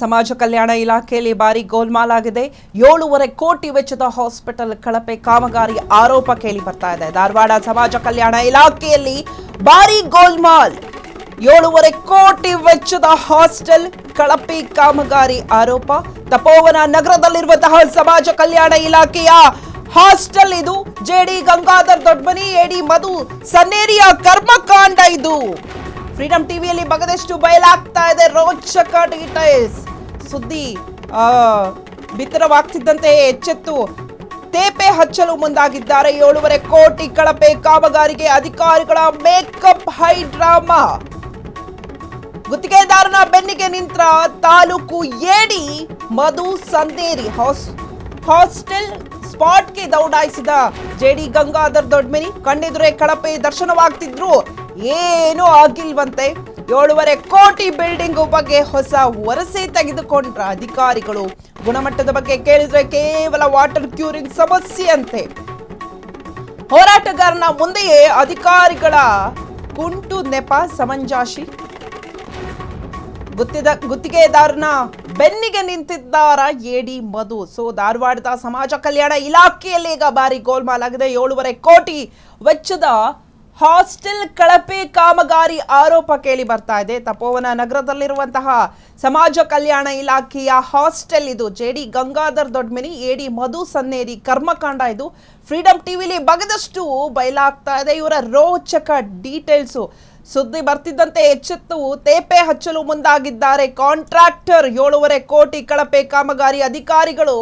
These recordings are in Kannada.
ಸಮಾಜ ಕಲ್ಯಾಣ ಇಲಾಖೆಯಲ್ಲಿ ಭಾರಿ ಗೋಲ್ಮಾಲ್ ಆಗಿದೆ. 7.5 ಕೋಟಿ ವೆಚ್ಚದ ಹಾಸ್ಪಿಟಲ್ ಕಳಪೆ ಕಾಮಗಾರಿ ಆರೋಪ ಕೇಳಿ ಬರ್ತಾ ಇದೆ. ಧಾರವಾಡ ಸಮಾಜ ಕಲ್ಯಾಣ ಇಲಾಖೆಯಲ್ಲಿ ಭಾರಿ ಗೋಲ್ಮಾಲ್. 7.5 ಕೋಟಿ ವೆಚ್ಚದ ಹಾಸ್ಟೆಲ್ ಕಳಪೆ ಕಾಮಗಾರಿ ಆರೋಪ. ತಪೋವನ ನಗರದಲ್ಲಿರುವಂತಹ ಸಮಾಜ ಕಲ್ಯಾಣ ಇಲಾಖೆಯ ಹಾಸ್ಟೆಲ್ ಇದು. ಜೆಡಿ ಗಂಗಾಧರ್ ದೊಡ್ಡಮನಿ, ಎಡಿ ಮಧು ಸನ್ನೇರಿಯ ಕರ್ಮಕಾಂಡ ಇದು. ಫ್ರೀಡಂ ಟಿವಿಯಲ್ಲಿ ಬಗದಷ್ಟು ಬಯಲಾಗ್ತಾ ಇದೆ ರೋಚಕ ಡೀಟೇಲ್ಸ್. ಸುದ್ದಿ ಬಿತ್ತರವಾಗ್ತಿದ್ದಂತೆ ಎಚ್ಚೆತ್ತು ತೇಪೆ ಹಚ್ಚಲು ಮುಂದಾಗಿದ್ದಾರೆ. 7.5 ಕೋಟಿ ಕಳಪೆ ಕಾಮಗಾರಿಗೆ ಅಧಿಕಾರಿಗಳ ಮೇಕಪ್ ಹೈ ಡ್ರಾಮಾ. ಗುತ್ತಿಗೆದಾರನ ಬೆನ್ನಿಗೆ ನಿಂತ ತಾಲೂಕು ಎಡಿ ಮಧು ಸನ್ನೇರಿ. ಹಾಸ್ಟೆಲ್ ಸ್ಪಾಟ್ಗೆ ದೌಡಾಯಿಸಿದ ಜೆಡಿ ಗಂಗಾಧರ್ ದೊಡ್ಡಮನಿ. ಕಣ್ಣೆದುರೇ ಕಳಪೆ ದರ್ಶನವಾಗ್ತಿದ್ರು, ಏನೂ ಆಗಿಲ್ವಂತೆ. 7.5 ಕೋಟಿ ಬಿಲ್ಡಿಂಗ್ ಬಗ್ಗೆ ಹೊಸ ವರಸೆ ತೆಗೆದುಕೊಂಡ್ರ ಅಧಿಕಾರಿಗಳು. ಗುಣಮಟ್ಟದ ಬಗ್ಗೆ ಕೇಳಿದ್ರೆ ಕೇವಲ ವಾಟರ್ ಕ್ಯೂರಿಂಗ್ ಸಮಸ್ಯೆ ಅಂತೆ. ಹೋರಾಟಗಾರನ ಮುಂದೆಯೇ ಅಧಿಕಾರಿಗಳ ಕುಂಟು ನೆಪ ಸಮಂಜಾಷಿ. ಗುತ್ತಿಗೆದಾರನ ಬೆನ್ನಿಗೆ ನಿಂತಿದ್ದಾರ ಎಡಿ ಮಧು. ಧಾರವಾಡದ ಸಮಾಜ ಕಲ್ಯಾಣ ಇಲಾಖೆಯಲ್ಲಿ ಈಗ ಭಾರಿ ಗೋಲ್ಮಾಲ್ ಆಗಿದೆ. 7.5 ಕೋಟಿ ವೆಚ್ಚದ ಹಾಸ್ಟೆಲ್ ಕಳಪೆ ಕಾಮಗಾರಿ ಆರೋಪ ಕೇಳಿ ಬರ್ತಾ ಇದೆ. ತಪೋವನ ನಗರದಲ್ಲಿರುವಂತಹ ಸಮಾಜ ಕಲ್ಯಾಣ ಇಲಾಖೆಯ ಹಾಸ್ಟೆಲ್ ಇದು. ಜೆಡಿ ಗಂಗಾಧರ್ ದೊಡ್ಡಮನಿ, ಎಡಿ ಮಧು ಸನ್ನೇರಿ ಕರ್ಮಕಾಂಡ ಇದು. ಫ್ರೀಡಂ ಟಿವಿಲಿ ಬಗದಷ್ಟು ಬಯಲಾಗ್ತಾ ಇದೆ ಇವರ ರೋಚಕ ಡೀಟೇಲ್ಸು. ಸುದ್ದಿ ಬರ್ತಿದ್ದಂತೆ ಎಚ್ಚೆತ್ತು ತೇಪೆ ಹಚ್ಚಲು ಮುಂದಾಗಿದ್ದಾರೆ ಕಾಂಟ್ರಾಕ್ಟರ್. 7.5 ಕೋಟಿ ಕಳಪೆ ಕಾಮಗಾರಿ ಅಧಿಕಾರಿಗಳು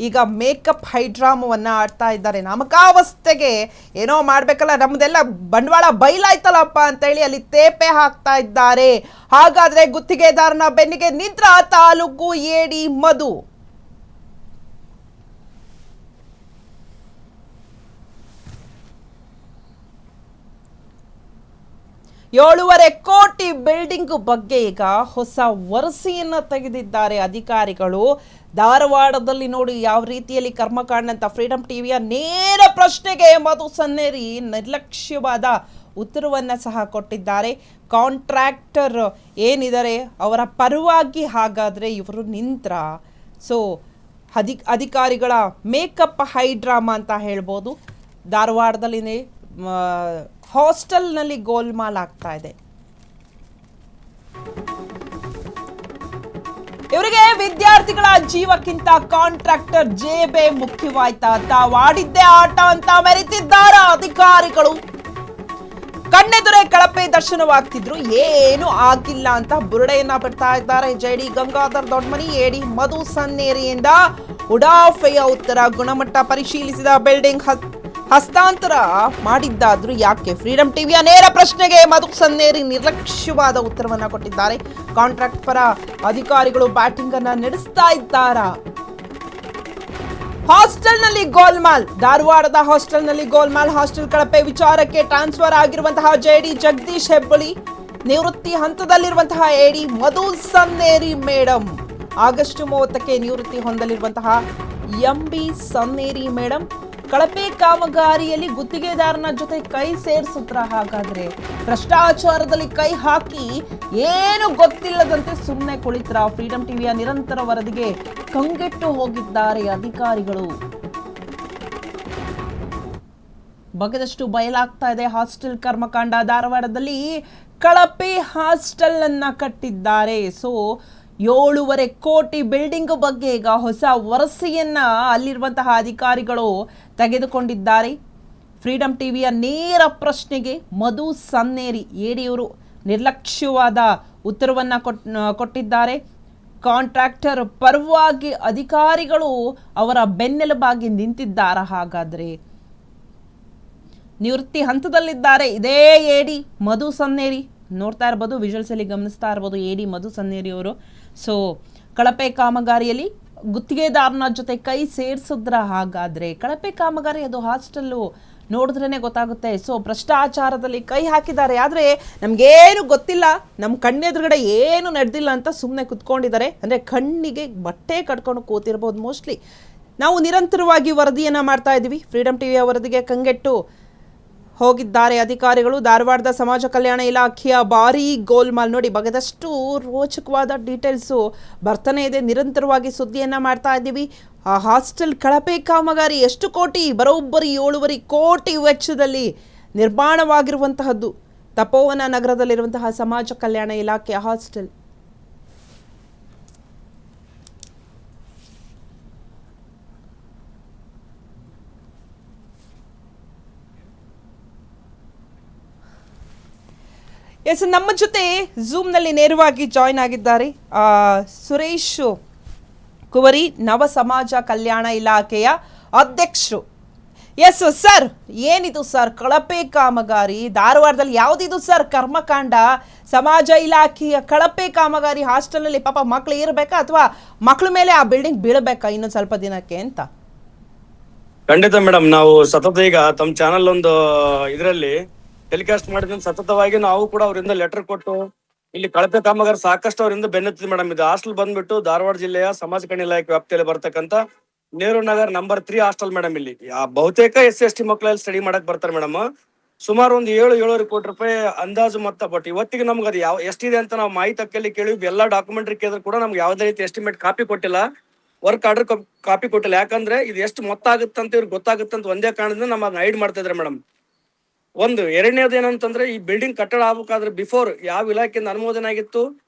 ಈಗ ಮೇಕಪ್ ಹೈಡ್ರಾಮವನ್ನ ಆಡ್ತಾ ಇದ್ದಾರೆ. ನಾಮಕಾವಸ್ಥೆಗೆ ಏನೋ ಮಾಡ್ಬೇಕಲ್ಲ, ನಮ್ದೆಲ್ಲ ಬಂಡವಾಳ ಬಯಲಾಯ್ತಲ್ಲಪ್ಪ ಅಂತ ಹೇಳಿ ಅಲ್ಲಿ ತೇಪೆ ಹಾಕ್ತಾ ಇದ್ದಾರೆ. ಹಾಗಾದ್ರೆ ಗುತ್ತಿಗೆದಾರನ ಬೆನ್ನಿಗೆ ನಿಂತ್ರ ತಾಲೂಕು ಎಡಿ ಮಧು. 7.5 ಕೋಟಿ ಬಿಲ್ಡಿಂಗ್ ಬಗ್ಗೆ ಈಗ ಹೊಸ ವರಸೆಯನ್ನ ತೆಗೆದಿದ್ದಾರೆ ಅಧಿಕಾರಿಗಳು. ಧಾರವಾಡದಲ್ಲಿ ನೋಡಿ ಯಾವ ರೀತಿಯಲ್ಲಿ ಕರ್ಮಕಾಂಡ ಅಂತ. ಫ್ರೀಡಂ ಟಿವಿಯ ನೇರ ಪ್ರಶ್ನೆಗೆ ಮಧು ಸನ್ನೇರಿ ನಿರ್ಲಕ್ಷ್ಯವಾದ ಉತ್ತರವನ್ನ ಸಹ ಕೊಟ್ಟಿದ್ದಾರೆ. ಕಾಂಟ್ರಾಕ್ಟರ್ ಏನಿದ್ದಾರೆ ಅವರ ಪರವಾಗಿ ಹಾಗಾದ್ರೆ ಇವರು ನಿಂತ್ರ. ಅಧಿಕಾರಿಗಳ ಮೇಕಪ್ ಹೈ ಡ್ರಾಮಾ ಅಂತ ಹೇಳ್ಬೋದು. ಧಾರವಾಡದಲ್ಲಿ ಹಾಸ್ಟೆಲ್ನಲ್ಲಿ ಗೋಲ್ಮಾಲ್ ಆಗ್ತಾ ಇದೆ. ಇವರಿಗೆ ವಿದ್ಯಾರ್ಥಿಗಳ ಜೀವಕ್ಕಿಂತ ಕಾಂಟ್ರಾಕ್ಟರ್ ಜೇಬೆ ಮುಖ್ಯವಾಯ್ತಾ? ತಾವಾಡಿದ್ದೇ ಆಟ ಅಂತ ಮೆರೆತಿದ್ದಾರ ಅಧಿಕಾರಿಗಳು. ಕಣ್ಣೆದುರೇ ಕಳಪೆ ದರ್ಶನವಾಗ್ತಿದ್ರು, ಏನು ಆಗಿಲ್ಲ ಅಂತ ಬುರುಡೆಯನ್ನ ಬಿಡ್ತಾ ಇದ್ದಾರೆ ಜೆಡಿ ಗಂಗಾಧರ್ ದೊಡ್ಡಮನಿ, ಎಡಿ ಮಧು ಸನ್ನೇರಿಯಿಂದ ಉಡಾಫೆಯ ಉತ್ತರ. ಗುಣಮಟ್ಟ ಪರಿಶೀಲಿಸಿದ ಬಿಲ್ಡಿಂಗ್ ಹಸ್ತಾಂತರ ಮಾಡಿದ್ದಾದ್ರೂ ಯಾಕೆ? ಫ್ರೀಡಂ ಟಿವಿಯ ನೇರ ಪ್ರಶ್ನೆಗೆ ಮಧು ಸನ್ನೇರಿ ನಿರ್ಲಕ್ಷ್ಯವಾದ ಉತ್ತರವನ್ನ ಕೊಟ್ಟಿದ್ದಾರೆ. ಕಾಂಟ್ರಾಕ್ಟ್ ಪರ ಅಧಿಕಾರಿಗಳು ಬ್ಯಾಟಿಂಗ್ ಅನ್ನ ನಡೆಸ್ತಾ ಇದ್ದಾರಾ? ಹಾಸ್ಟೆಲ್ನಲ್ಲಿ ಗೋಲ್ಮಾಲ್. ಧಾರವಾಡದ ಹಾಸ್ಟೆಲ್ನಲ್ಲಿ ಗೋಲ್ಮಾಲ್. ಹಾಸ್ಟೆಲ್ ಕಳಪೆ ವಿಚಾರಕ್ಕೆ ಟ್ರಾನ್ಸ್ಫರ್ ಆಗಿರುವಂತಹ ಜೆಡಿ ಜಗದೀಶ್ ಹೆಬ್ಬಳಿ, ನಿವೃತ್ತಿ ಹಂತದಲ್ಲಿರುವಂತಹ ಎಡಿ ಮಧು ಸನ್ನೇರಿ ಮೇಡಮ್. ಆಗಸ್ಟ್ 30ಕ್ಕೆ ನಿವೃತ್ತಿ ಹೊಂದಲಿರುವಂತಹ ಎಂಬಿ ಸನ್ನೇರಿ ಮೇಡಮ್ ಕಳಪೆ ಕಾಮಗಾರಿಯಲ್ಲಿ ಗುತ್ತಿಗೆದಾರನ ಜೊತೆ ಕೈ ಸೇರಿಸುತ್ತರ? ಹಾಗಾದ್ರೆ ಭ್ರಷ್ಟಾಚಾರದಲ್ಲಿ ಕೈ ಹಾಕಿ ಏನು ಗೊತ್ತಿಲ್ಲದಂತೆ ಸುಮ್ಮನೆ ಕುಳಿತರ? ಫ್ರೀಡಂ ಟಿವಿಯ ನಿರಂತರ ವರದಿಗೆ ಕಂಗೆಟ್ಟು ಹೋಗಿದ್ದಾರೆ ಅಧಿಕಾರಿಗಳು. ಬಗದಷ್ಟು ಬಯಲಾಗ್ತಾ ಇದೆ ಹಾಸ್ಟೆಲ್ ಕರ್ಮಕಾಂಡ. ಧಾರವಾಡದಲ್ಲಿ ಕಳಪೆ ಹಾಸ್ಟೆಲ್ ಅನ್ನ ಕಟ್ಟಿದ್ದಾರೆ. 7.5 ಕೋಟಿ ಬಿಲ್ಡಿಂಗ್ ಬಗ್ಗೆ ಈಗ ಹೊಸ ವರಸೆಯನ್ನ ಅಲ್ಲಿರುವಂತಹ ಅಧಿಕಾರಿಗಳು ತೆಗೆದುಕೊಂಡಿದ್ದಾರೆ. ಫ್ರೀಡಂ ಟಿವಿಯ ನೇರ ಪ್ರಶ್ನೆಗೆ ಮಧು ಸನ್ನೇರಿ ಎಡಿಯವರು ನಿರ್ಲಕ್ಷ್ಯವಾದ ಉತ್ತರವನ್ನ ಕೊಟ್ಟಿದ್ದಾರೆ. ಕಾಂಟ್ರಾಕ್ಟರ್ ಪರವಾಗಿ ಅಧಿಕಾರಿಗಳು ಅವರ ಬೆನ್ನೆಲುಬಾಗಿ ನಿಂತಿದ್ದಾರ? ಹಾಗಾದ್ರೆ ನಿವೃತ್ತಿ ಹಂತದಲ್ಲಿದ್ದಾರೆ ಇದೇ ಎಡಿ ಮಧು ಸನ್ನೇರಿ. ನೋಡ್ತಾ ಇರ್ಬೋದು, ವಿಜುವಲ್ಸ್ ಅಲ್ಲಿ ಗಮನಿಸ್ತಾ ಇರ್ಬೋದು ಎಡಿ ಮಧು ಸನ್ನೇರಿ ಅವರು. ಕಳಪೆ ಕಾಮಗಾರಿಯಲ್ಲಿ ಗುತ್ತಿಗೆದಾರನ ಜೊತೆ ಕೈ ಸೇರಿಸಿದ್ರ? ಹಾಗಾದ್ರೆ ಕಳಪೆ ಕಾಮಗಾರಿ ಅದು ಹಾಸ್ಟೆಲ್ಲು ನೋಡಿದ್ರೇ ಗೊತ್ತಾಗುತ್ತೆ. ಭ್ರಷ್ಟಾಚಾರದಲ್ಲಿ ಕೈ ಹಾಕಿದ್ದಾರೆ. ಆದರೆ ನಮಗೇನು ಗೊತ್ತಿಲ್ಲ, ನಮ್ಮ ಕಣ್ಣೆದುರುಗಡೆ ಏನು ನಡೆದಿಲ್ಲ ಅಂತ ಸುಮ್ಮನೆ ಕುತ್ಕೊಂಡಿದ್ದಾರೆ. ಅಂದರೆ ಕಣ್ಣಿಗೆ ಬಟ್ಟೆ ಕಟ್ಕೊಂಡು ಕೂತಿರ್ಬೋದು ಮೋಸ್ಟ್ಲಿ. ನಾವು ನಿರಂತರವಾಗಿ ವರದಿಯನ್ನು ಮಾಡ್ತಾ ಇದ್ದೀವಿ. ಫ್ರೀಡಂ ಟಿವಿಯ ವರದಿಗೆ ಕಂಗೆಟ್ಟು ಹೋಗಿದ್ದಾರೆ ಅಧಿಕಾರಿಗಳು. ಧಾರವಾಡದ ಸಮಾಜ ಕಲ್ಯಾಣ ಇಲಾಖೆಯ ಭಾರೀ ಗೋಲ್ಮಾಲ್ ನೋಡಿ, ಬಗೆದಷ್ಟು ರೋಚಕವಾದ ಡೀಟೇಲ್ಸು ಬರ್ತಾನೆ ಇದೆ. ನಿರಂತರವಾಗಿ ಸುದ್ದಿಯನ್ನ ಮಾಡ್ತಾ ಇದ್ದೀವಿ. ಆ ಹಾಸ್ಟೆಲ್ ಕಳಪೆ ಕಾಮಗಾರಿ ಎಷ್ಟು ಕೋಟಿ, ಬರೋಬ್ಬರಿ 7.5 ಕೋಟಿ ವೆಚ್ಚದಲ್ಲಿ ನಿರ್ಮಾಣವಾಗಿರುವಂತಹದ್ದು ತಪೋವನ ನಗರದಲ್ಲಿರುವಂತಹ ಸಮಾಜ ಕಲ್ಯಾಣ ಇಲಾಖೆಯ ಹಾಸ್ಟೆಲ್. ಎಸ್, ನಮ್ಮ ಜೊತೆ ಝೂಮ್ನಲ್ಲಿ ನೇರವಾಗಿ ಜಾಯ್ನ್ ಆಗಿದ್ದಾರೆ ಸುರೇಶ್ ಕುವರಿ, ನವ ಸಮಾಜ ಕಲ್ಯಾಣ ಇಲಾಖೆಯ ಅಧ್ಯಕ್ಷರು. ಎಸ್ ಸರ್, ಏನಿದು ಸರ್ ಕಳಪೆ ಕಾಮಗಾರಿ ಧಾರವಾಡದಲ್ಲಿ? ಯಾವುದಿದು ಸರ್ ಕರ್ಮಕಾಂಡ? ಸಮಾಜ ಇಲಾಖೆಯ ಕಳಪೆ ಕಾಮಗಾರಿ ಹಾಸ್ಟೆಲಲ್ಲಿ ಪಾಪ ಮಕ್ಳು ಇರಬೇಕಾ ಅಥವಾ ಮಕ್ಳ ಮೇಲೆ ಆ ಬಿಲ್ಡಿಂಗ್ ಬೀಳಬೇಕಾ ಇನ್ನೊಂದು ಸ್ವಲ್ಪ ದಿನಕ್ಕೆ ಅಂತ? ಖಂಡಿತ ಮೇಡಮ್, ನಾವು ಸತತ ಈಗ ತಮ್ಮ ಚಾನಲ್ ಒಂದು ಇದರಲ್ಲಿ ಟೆಲಿಕಾಸ್ಟ್ ಮಾಡಿದ ಸತತವಾಗಿ ನಾವು ಕೂಡ ಅವರಿಂದ ಲೆಟರ್ ಕೊಟ್ಟು ಇಲ್ಲಿ ಕಳಪೆ ಕಾಮಗಾರಿ ಸಾಕಷ್ಟು ಅವರಿಂದ ಬೆನ್ನತ್ತಿದೆ ಮೇಡಮ್. ಇದು ಹಾಸ್ಟೆಲ್ ಬಂದ್ಬಿಟ್ಟು ಧಾರವಾಡ ಜಿಲ್ಲೆಯ ಸಮಾಜ ಕಲ್ಯಾಣ ಇಲಾಖೆ ವ್ಯಾಪ್ತಿಯಲ್ಲಿ ಬರ್ತಕ್ಕಂಥ Nehru Nagar number 3 hostel madam. ಇಲ್ಲಿ ಬಹುತೇಕ SC/ST ಮಕ್ಕಳಲ್ಲಿ ಸ್ಟಡಿ ಮಾಡಕ್ ಬರ್ತಾರೆ ಮೇಡಮ್. ಸುಮಾರು ಒಂದು 7-7.5 ಕೋಟಿ ರೂಪಾಯಿ ಅಂದಾಜು ಮೊತ್ತ. ಬಟ್ ಇವತ್ತಿಗೆ ನಮ್ಗೆ ಅದು ಎಷ್ಟಿದೆ ಅಂತ ನಾವು ಮಾಹಿತಿ ತಕ್ಕಲ್ಲಿ ಕೇಳಿವಿ. ಎಲ್ಲಾ ಡಾಕ್ಯುಮೆಂಟ್ರಿ ಕೇಳಿದ್ರು ಕೂಡ ನಮ್ಗೆ ಯಾವುದೇ ರೀತಿ ಎಸ್ಟಿಮೇಟ್ ಕಾಪಿ ಕೊಟ್ಟಿಲ್ಲ, ವರ್ಕ್ ಆರ್ಡರ್ ಕಾಪಿ ಕೊಟ್ಟಿಲ್ಲ. ಯಾಕಂದ್ರೆ ಇದು ಎಷ್ಟು ಮೊತ್ತ ಆಗುತ್ತಂತ ಇವ್ರಿಗೆ ಗೊತ್ತಾಗುತ್ತಂತ ಒಂದೇ ಕಾರಣದಿಂದ ನಮ್ಮನ್ನ ಹೈಡ್ ಮಾಡ್ತಾ ಇದ್ರೆ ಮೇಡಮ್. ಒಂದು ಎರಡನೇದು ಏನಂತಂದ್ರೆ, ಈ ಬಿಲ್ಡಿಂಗ್ ಕಟ್ಟಡ ಆಗ್ಬೇಕಾದ್ರೆ ಬಿಫೋರ್ ಯಾವ ಇಲಾಖೆಯಿಂದ ಅನುಮೋದನೆ ಆಗಿತ್ತು,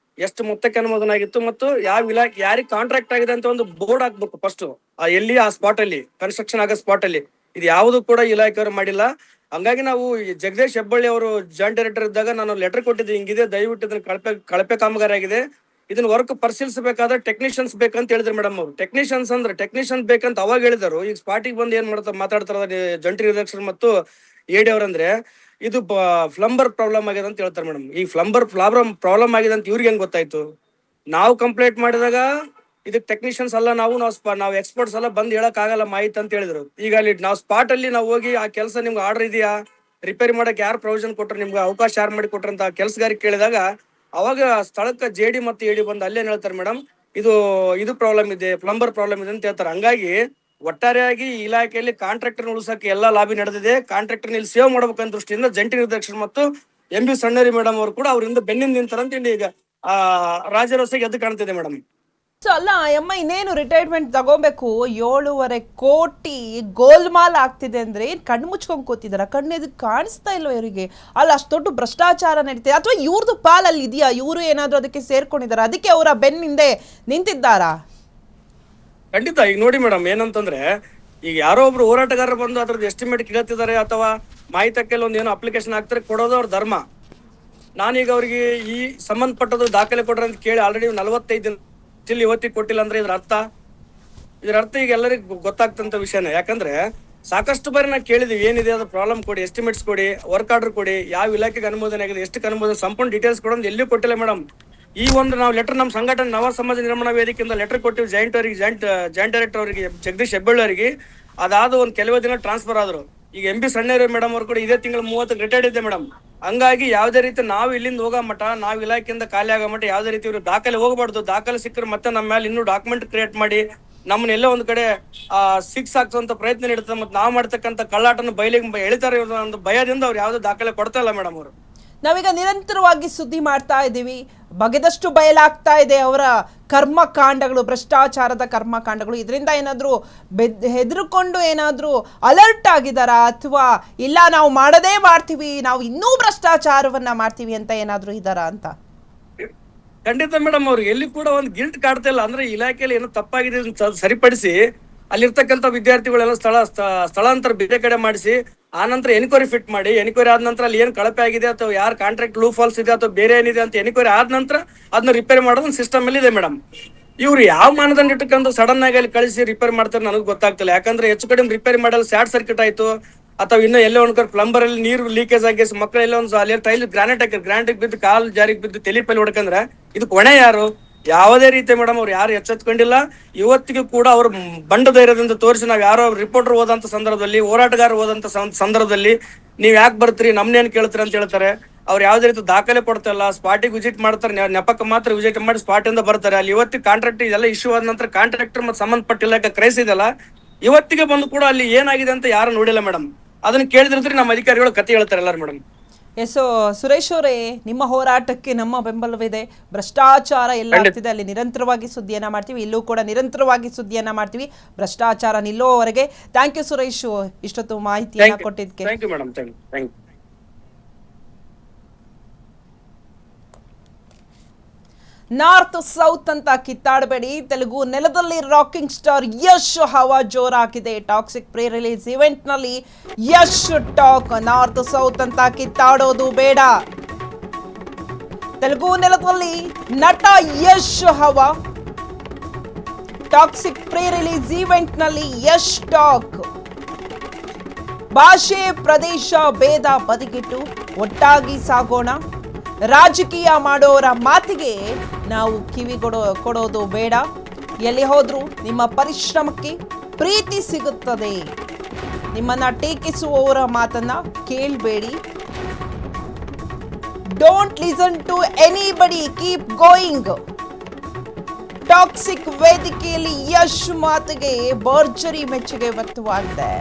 ಎಷ್ಟು ಮೊತ್ತಕ್ಕೆ ಅನುಮೋದನೆ ಆಗಿತ್ತು ಮತ್ತು ಯಾವ ಇಲಾಖೆ ಯಾರಿಗೆ ಕಾಂಟ್ರಾಕ್ಟ್ ಆಗಿದೆ ಅಂತ ಒಂದು ಬೋರ್ಡ್ ಹಾಕ್ಬೇಕು ಫಸ್ಟ್. ಎಲ್ಲಿ ಆ ಸ್ಪಾಟ್ ಅಲ್ಲಿ ಕನ್ಸ್ಟ್ರಕ್ಷನ್ ಆಗೋ ಸ್ಪಾಟ್ ಅಲ್ಲಿ ಇದು ಯಾವುದು ಕೂಡ ಇಲಾಖೆಯವರು ಮಾಡಿಲ್ಲ. ಹಂಗಾಗಿ ನಾವು ಜಗದೀಶ್ ಹೆಬ್ಬಳ್ಳಿ ಅವರು ಜಾಯಿಂಟ್ ಡೈರೆಕ್ಟರ್ ಇದ್ದಾಗ ನಾನು ಲೆಟರ್ ಕೊಟ್ಟಿದ್ದೆ, ಹಿಂಗಿದೆ ದಯವಿಟ್ಟು ಇದನ್ನ ಕಳಪೆ ಕಾಮಗಾರಿ ಆಗಿದೆ, ಇದನ್ನ ವರ್ಕ್ ಪರಿಶೀಲಿಸಬೇಕಾದ್ರೆ ಟೆಕ್ನಿಷಿಯನ್ಸ್ ಬೇಕಂತ ಹೇಳಿದ್ರು ಮೇಡಮ್. ಅವ್ರು ಟೆಕ್ನಿಷಿಯನ್ಸ್ ಬೇಕಂತ ಅವಾಗ ಹೇಳಿದರು. ಈಗ ಸ್ಪಾಟಿಗೆ ಬಂದು ಏನ್ ಮಾತಾಡ್ತಾರ ಜಂಟಿ ನಿರ್ದೇಶಕರು ಮತ್ತು AD ಅವ್ರಂದ್ರೆ ಇದು ಪ್ಲಂಬರ್ ಪ್ರಾಬ್ಲಮ್ ಆಗಿದೆ ಅಂತ ಹೇಳ್ತಾರೆ ಮೇಡಮ್. ಈ ಪ್ಲಂಬರ್ ಪ್ರಾಬ್ಲಮ್ ಆಗಿದೆ ಅಂತ ಇವ್ರಿಗೆ ಹೆಂಗ್ ಗೊತ್ತಾಯ್ತು? ನಾವು ಕಂಪ್ಲೇಂಟ್ ಮಾಡಿದಾಗ ಇದಕ್ಕೆ ಟೆಕ್ನಿಷಿಯನ್ಸ್ ಅಲ್ಲ, ನಾವು ಎಕ್ಸ್ಪರ್ಟ್ಸ್ ಎಲ್ಲ ಬಂದ್ ಹೇಳಕ್ ಆಗಲ್ಲ ಮಾಹಿತಿ ಅಂತ ಹೇಳಿದ್ರು. ಈಗ ಅಲ್ಲಿ ನಾವು ಸ್ಪಾಟ್ ಅಲ್ಲಿ ನಾವು ಹೋಗಿ ಆ ಕೆಲಸ ನಿಮ್ಗೆ ಆರ್ಡರ್ ಇದೆಯಾ, ರಿಪೇರಿ ಮಾಡಕ್ ಯಾರು ಪ್ರೊವಿಷನ್ ಕೊಟ್ರು, ನಿಮ್ಗೆ ಅವಕಾಶ ಯಾರು ಮಾಡಿ ಕೊಟ್ರು ಅಂತ ಕೆಲಸಗಾರಿಗೆ ಕೇಳಿದಾಗ ಅವಾಗ ಸ್ಥಳಕ್ಕೆ JD ಮತ್ತು AD ಬಂದು ಅಲ್ಲೇನ್ ಹೇಳ್ತಾರೆ ಮೇಡಮ್, ಇದು ಪ್ರಾಬ್ಲಮ್ ಇದೆ, ಪ್ಲಂಬರ್ ಪ್ರಾಬ್ಲಮ್ ಇದೆ ಅಂತ ಹೇಳ್ತಾರೆ. ಹಂಗಾಗಿ ಒಟ್ಟಾರೆಯಾಗಿ ಇಲಾಖೆಯಲ್ಲಿ ಕಾಂಟ್ರಾಕ್ಟರ್ ಉಳಿಸಕ್ಕೆ ಎಲ್ಲಾ ಲಾಬಿ ನಡೆದಿದೆ. ಕಾಂಟ್ರಾಕ್ಟರ್ ಇಲ್ಲಿ ಸೇವ್ ಮಾಡ್ಬೇಕಂತ ದೃಷ್ಟಿಯಿಂದ ಜಂಟಿ ನಿರ್ದೇಶಕರು ಮತ್ತು MB ಸಣ್ಣರಿ ಮೇಡಮ್ ಅವರು ಕೂಡ ಅವರಿಂದ ಬೆನ್ನಿಂದ ನಿಂತಾರಂತ ಇಲ್ಲಿ ಈಗ ರಾಜರೋಸಿಗೆ ಎದ್ದು ಕಾಣ್ತಿದೆ ಮೇಡಮ್. ಸೊ ಅಲ್ಲ ಅಮ್ಮ, ಇನ್ನೇನು ರಿಟೈರ್ಮೆಂಟ್ ತಗೋಬೇಕು, 7.5 ಕೋಟಿ ಗೋಲ್ಮಾಲ್ ಆಗ್ತಿದೆ ಅಂದ್ರೆ ಕಣ್ಣು ಮುಚ್ಕೊಂಡ್ ಕೂತಿದಾರ? ಕಣ್ಣೆದು ಕಾಣಿಸ್ತಾ ಇಲ್ವ ಇವರಿಗೆ? ಅಲ್ಲ, ಅಷ್ಟು ದೊಡ್ಡ ಭ್ರಷ್ಟಾಚಾರ ನಡೀತಿದೆ ಅಥವಾ ಇವ್ರದ್ದು ಪಾಲಲ್ಲಿ ಇದೆಯಾ? ಇವರು ಏನಾದ್ರು ಅದಕ್ಕೆ ಸೇರ್ಕೊಂಡಿದಾರ, ಅದಕ್ಕೆ ಅವರ ಬೆನ್ನಿಂದೆ ನಿಂತಿದ್ದಾರಾ? ಖಂಡಿತ. ಈಗ ನೋಡಿ ಮೇಡಮ್, ಏನಂತಂದ್ರೆ ಈಗ ಯಾರೋ ಒಬ್ರು ಹೋರಾಟಗಾರರು ಬಂದು ಅದ್ರದ್ದು ಎಸ್ಟಿಮೇಟ್ ಕೇಳ್ತಿದ್ದಾರೆ ಅಥವಾ ಮಾಹಿತಿಯಲ್ಲಿ ಒಂದು ಏನೋ ಅಪ್ಲಿಕೇಶನ್ ಹಾಕ್ತಾರೆ, ಕೊಡೋದು ಅವ್ರ ಧರ್ಮ. ನಾನೀಗ ಅವ್ರಿಗೆ ಈ ಸಂಬಂಧಪಟ್ಟದ್ದು ದಾಖಲೆ ಕೊಡ್ರಿ ಅಂತ ಕೇಳಿ ಆಲ್ರೆಡಿ 45 ದಿನ ಇವತ್ತಿಗೆ ಕೊಟ್ಟಿಲ್ಲ ಅಂದ್ರೆ ಇದರ ಅರ್ಥ ಈಗ ಎಲ್ಲರಿಗೂ ಗೊತ್ತಾಗ್ತಂತ ವಿಷಯನೇ. ಯಾಕಂದ್ರೆ ಸಾಕಷ್ಟು ಬಾರಿ ನಾವು ಕೇಳಿದೀವಿ, ಏನಿದೆ ಅದು ಪ್ರಾಬ್ಲಮ್ ಕೊಡಿ, ಎಸ್ಟಿಮೇಟ್ಸ್ ಕೊಡಿ, ವರ್ಕ್ ಆರ್ಡರ್ ಕೊಡಿ, ಯಾವ ಇಲಾಖೆಗೆ ಅನುಮೋದನೆ ಆಗಿದೆ, ಎಷ್ಟಕ್ಕೆ ಅನುಮೋದನೆ, ಸಂಪೂರ್ಣ ಡೀಟೇಲ್ಸ್ ಕೊಡೋದು ಎಲ್ಲಿಯೂ ಕೊಟ್ಟಿಲ್ಲ ಮೇಡಮ್. ಈ ಒಂದು ನಾವು ಲೆಟರ್ ನಮ್ಮ ಸಂಘಟನೆ ನವ ಸಮಾಜ ನಿರ್ಮಾಣ ವೇದಿಕೆಯಿಂದ ಲೆಟರ್ ಕೊಟ್ಟಿವಿ ಜಾಯಿಂಟ್ ಡೈರೆಕ್ಟರ್ ಅವರಿಗೆ, ಜಗದೀಶ್ ಹೆಬ್ಬಳ್ಳಿ ಅವರಿಗೆ. ಅದಾದ ಒಂದು ಕೆಲವೇ ದಿನ ಟ್ರಾನ್ಸ್ಫರ್ ಆದ್ರು. ಈಗ MB ಸಣ್ಣೇರಿ ಮೇಡಮ್ ಅವರು ಕೂಡ ಇದೇ ತಿಂಗಳು 30 ರಿಟೈರ್ಡ್ ಇದೆ ಮೇಡಮ್. ಹಂಗಾಗಿ ಯಾವುದೇ ರೀತಿ ನಾವು ಇಲ್ಲಿಂದ ಹೋಗೋ ಮಠ, ನಾವು ಇಲಾಖೆಯಿಂದ ಖಾಲಿ ಆಗೋ ಮಠ ಯಾವುದೇ ರೀತಿ ಇವರು ದಾಖಲೆ ಹೋಗಬಾರ್ದು. ದಾಖಲೆ ಸಿಕ್ಕರೆ ಮತ್ತೆ ನಮ್ಮ ಮೇಲೆ ಇನ್ನೂ ಡಾಕ್ಯುಮೆಂಟ್ ಕ್ರಿಯೇಟ್ ಮಾಡಿ ನಮ್ಮನ್ನೆಲ್ಲ ಒಂದ್ ಕಡೆ ಸಿಕ್ಸ್ ಹಾಕ್ಸುವಂತ ಪ್ರಯತ್ನ ನೀಡುತ್ತೆ. ಮತ್ತೆ ನಾವು ಮಾಡ್ತಕ್ಕಂಥ ಕಳ್ಳಾಟನ ಬಯಲಿಗೆ ಎಳಿತಾರೆ ಒಂದು ಭಯದಿಂದ ಅವ್ರು ಯಾವುದೇ ದಾಖಲೆ ಕೊಡ್ತಾ ಇಲ್ಲ ಮೇಡಮ್ ಅವರು. ನಾವೀಗ ನಿರಂತರವಾಗಿ ಸುದ್ದಿ ಮಾಡ್ತಾ ಇದ್ದೀವಿ, ಬಗೆದಷ್ಟು ಬಯಲಾಗ್ತಾ ಇದೆ ಅವರ ಕರ್ಮಕಾಂಡಗಳು, ಭ್ರಷ್ಟಾಚಾರದ ಕರ್ಮಕಾಂಡಗಳು. ಇದರಿಂದ ಏನಾದರೂ ಹೆದರ್ಕೊಂಡು ಏನಾದರೂ ಅಲರ್ಟ್ ಆಗಿದಾರಾ ಅಥವಾ ಇಲ್ಲ ನಾವು ಮಾಡದೇ ಮಾಡ್ತೀವಿ, ನಾವು ಇನ್ನೂ ಭ್ರಷ್ಟಾಚಾರವನ್ನ ಮಾಡ್ತೀವಿ ಅಂತ ಏನಾದರೂ ಇದಾರಾ ಅಂತ? ಖಂಡಿತ ಮೇಡಮ್, ಅವ್ರಿಗೆ ಎಲ್ಲಿ ಕೂಡ ಒಂದು ಗಿಲ್ಟ್ ಕಾಡ್ತಾ ಇಲ್ಲ. ಅಂದ್ರೆ ಇಲಾಖೆಯಲ್ಲಿ ಏನೋ ತಪ್ಪಾಗಿದೆ ಸರಿಪಡಿಸಿ ಅಲ್ಲಿರ್ತಕ್ಕಂಥ ವಿದ್ಯಾರ್ಥಿಗಳೆಲ್ಲ ಸ್ಥಳಾಂತರ ಬೇರೆ ಕಡೆ ಮಾಡಿಸಿ ಆನಂತರ ಎನ್ಕ್ವೈರಿ ಫಿಟ್ ಮಾಡಿ, ಎನ್ಕ್ವೈರಿ ಆದ ನಂತರ ಅಲ್ಲಿ ಏನ್ ಕಳಪೆ ಆಗಿದೆ ಅಥವಾ ಯಾರು ಕಾಂಟ್ರಾಕ್ಟ್ ಲೂ ಫಾಲ್ಸ್ ಇದೆ ಅಥವಾ ಬೇರೆ ಏನಿದೆ ಅಂತ ಎನ್ಕ್ವೈರಿ ಆದ ನಂತರ ಅದನ್ನ ರಿಪೇರಿ ಮಾಡೋದು ಸಿಸ್ಟಮ್ ಅಲ್ಲಿ ಇದೆ ಮೇಡಮ್. ಇವ್ರು ಯಾವ ಮಾನದಂಡ ಇಟ್ಟಕೊಂಡು ಸಡನ್ ಆಗಿ ಅಲ್ಲಿ ಕಳಿಸಿ ರಿಪೇರಿ ಮಾಡ್ತಾರೆ ನನಗೆ ಗೊತ್ತಾಗ್ತಿಲ್ಲ. ಯಾಕಂದ್ರೆ ಹೆಚ್ಚು ಕಡಿಮೆ ರಿಪೇರಿ ಮಾಡಲು ಶಾರ್ಟ್ ಸರ್ಕ್ಯೂಟ್ ಆಯ್ತು ಅಥವಾ ಇನ್ನೂ ಎಲ್ಲೋ ಒಂದ್ ಪ್ಲಂಬರ್ ಅಲ್ಲಿ ನೀರು ಲೀಕೇಜ್ ಆಗಿ ಮಕ್ಕಳೆಲ್ಲ ಒಂದು ಅಲ್ಲಿ ಟೈಲ್ ಗ್ರಾನೈಟ್ ಬಿದ್ದು ಕಾಲ್ ಜಾರಿಗೆ ಬಿದ್ದು ತೆಲಿಪಲ್ಲಿ ಹೊಡ್ಕಂದ್ರೆ ಇದಕ್ಕೆ ಹೊಣೆ ಯಾರು? ಯಾವುದೇ ರೀತಿ ಮೇಡಮ್ ಅವ್ರು ಯಾರು ಎಚ್ಚೆತ್ಕೊಂಡಿಲ್ಲ. ಇವತ್ತಿಗೂ ಕೂಡ ಅವ್ರು ಬಂಡ ಧೈರ್ಯದಿಂದ ತೋರಿಸಿ, ನಾವ್ ಯಾರೋ ರಿಪೋರ್ಟರ್ ಹೋದಂತ ಸಂದರ್ಭದಲ್ಲಿ, ಹೋರಾಟಗಾರ ಹೋದಂತ ಸಂದರ್ಭದಲ್ಲಿ ನೀವ್ ಯಾಕೆ ಬರ್ತೀರಿ, ನಮ್ನೇನ್ ಕೇಳ್ತೀರಿ ಅಂತ ಹೇಳ್ತಾರೆ. ಅವ್ರು ಯಾವ್ದೇ ರೀತಿ ದಾಖಲೆ ಕೊಡ್ತಾ ಇಲ್ಲ. ಸ್ಪಾಟಿಗೆ ವಿಸಿಟ್ ಮಾಡ್ತಾರೆ, ನೆಪಕ್ಕೆ ಮಾತ್ರ ವಿಸಿಟ್ ಮಾಡಿ ಸ್ಪಾಟ್ ಇಂದ ಬರ್ತಾರೆ. ಅಲ್ಲಿ ಇವತ್ತಿಗೆ ಕಾಂಟ್ರಾಕ್ಟ್ ಇದೆಲ್ಲ ಇಶ್ಯೂ ಆದ ನಂತರ ಕಾಂಟ್ರಾಕ್ಟರ್ ಮತ್ತೆ ಸಂಬಂಧಪಟ್ಟಿಲ್ಲ ಕ್ರೈಸ್ ಇದೆಲ್ಲ ಇವತ್ತಿಗೆ ಬಂದು ಕೂಡ ಅಲ್ಲಿ ಏನಾಗಿದೆ ಅಂತ ಯಾರು ನೋಡಿಲ್ಲ ಮೇಡಮ್. ಅದನ್ನ ಕೇಳಿದ್ರೆ ನಮ್ಮ ಅಧಿಕಾರಿಗಳು ಕತೆ ಹೇಳ್ತಾರೆ ಎಲ್ಲಾರು ಮೇಡಮ್. ಎಸ್ ಸುರೇಶ್ ಅವರೇ, ನಿಮ್ಮ ಹೋರಾಟಕ್ಕೆ ನಮ್ಮ ಬೆಂಬಲವಿದೆ. ಭ್ರಷ್ಟಾಚಾರ ಎಲ್ಲ ಆಗ್ತಿದೆ ಅಲ್ಲಿ ನಿರಂತರವಾಗಿ ಸುದ್ದಿಯನ್ನ ಮಾಡ್ತೀವಿ, ಇಲ್ಲೂ ಕೂಡ ನಿರಂತರವಾಗಿ ಸುದ್ದಿಯನ್ನ ಮಾಡ್ತೀವಿ ಭ್ರಷ್ಟಾಚಾರ ನಿಲ್ಲುವವರೆಗೆ. ಥ್ಯಾಂಕ್ ಯು ಸುರೇಶ್, ಇಷ್ಟೊತ್ತು ಮಾಹಿತಿಯನ್ನ ಕೊಟ್ಟಿದ್ದಕ್ಕೆ. Thank you madam, thank you. North south ಅಂತ ಕಿತ್ತಾಡಬೇಡಿ, ತೆಲುಗು ನೆಲದಲ್ಲಿ ರಾಕಿಂಗ್ ಸ್ಟಾರ್ ಯಶ್ ಹವಾ ಜೋರಾಗಿದೆ. ಟಾಕ್ಸಿಕ್ ಪ್ರೀ ರಿಲೀಸ್ ಇವೆಂಟ್ ನಲ್ಲಿ ಯಶ್ ಟಾಕ್. ನಾರ್ತ್ ಸೌತ್ ಅಂತ ಕಿತ್ತಾಡೋದು ಬೇಡ. ತೆಲುಗು ನೆಲದಲ್ಲಿ ನಟ ಯಶ್ ಹವಾ. ಟಾಕ್ಸಿಕ್ ಪ್ರೀ ರಿಲೀಸ್ ಇವೆಂಟ್ ನಲ್ಲಿ ಯಶ್ ಟಾಕ್. ಭಾಷೆ ಪ್ರದೇಶ ಭೇದ ಬದಿಗಿಟ್ಟು ಒಟ್ಟಾಗಿ ಸಾಗೋಣ. ರಾಜಕೀಯ ಮಾಡೋರ ಮಾತಿಗೆ ನಾವು ಕಿವಿ ಕೊಡೋದು ಬೇಡ. ಎಲ್ಲಿ ಹೋದ್ರೂ ನಿಮ್ಮ ಪರಿಶ್ರಮಕ್ಕೆ ಪ್ರೀತಿ ಸಿಗುತ್ತದೆ. ನಿಮ್ಮನ್ನ ಟೀಕಿಸುವವರ ಮಾತನ್ನ ಕೇಳಬೇಡಿ. Don't listen to anybody, keep going. Toxic ವೇದಿಕೆಯಲ್ಲಿ ಯಶ್ ಮಾತಿಗೆ ಭರ್ಜರಿ ಮೆಚ್ಚುಗೆ ವ್ಯಕ್ತವಾಗಿದೆ.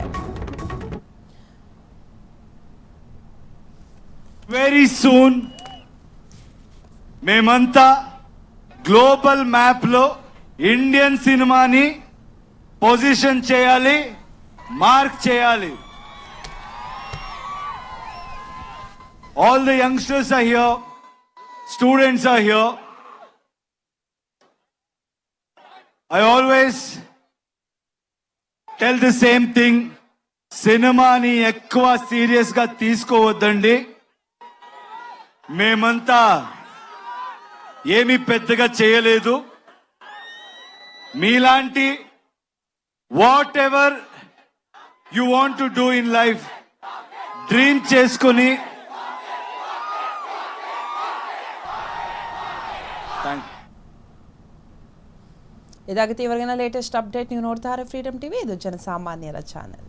Very soon మేమంతా గ్లోబల్ మ్యాప్ లో ఇండియన్ సినిమాని పొజిషన్ చేయాలి, మార్క్ చేయాలి. All the youngsters are here, students are here. I always tell the same thing, సినిమాని ఎక్కువ సీరియస్ గా తీసుకోవద్దండి. మేమంతా ఏమీ పెద్దగా చేయలేదు. మీలాంటి what ever you want to do in life dream చేసుకొని ಇದಾಗುತ್ತೆ ಇವರೆಗಿನ ಲೇಟೆಸ್ಟ್ ಅಪ್ಡೇಟ್. ನೀವು ನೋಡ್ತಾ ಇರೋ ಫ್ರೀಡಮ್ ಟಿವಿ, ಇದು ಜನಸಾಮಾನ್ಯರ ಚಾನೆಲ್.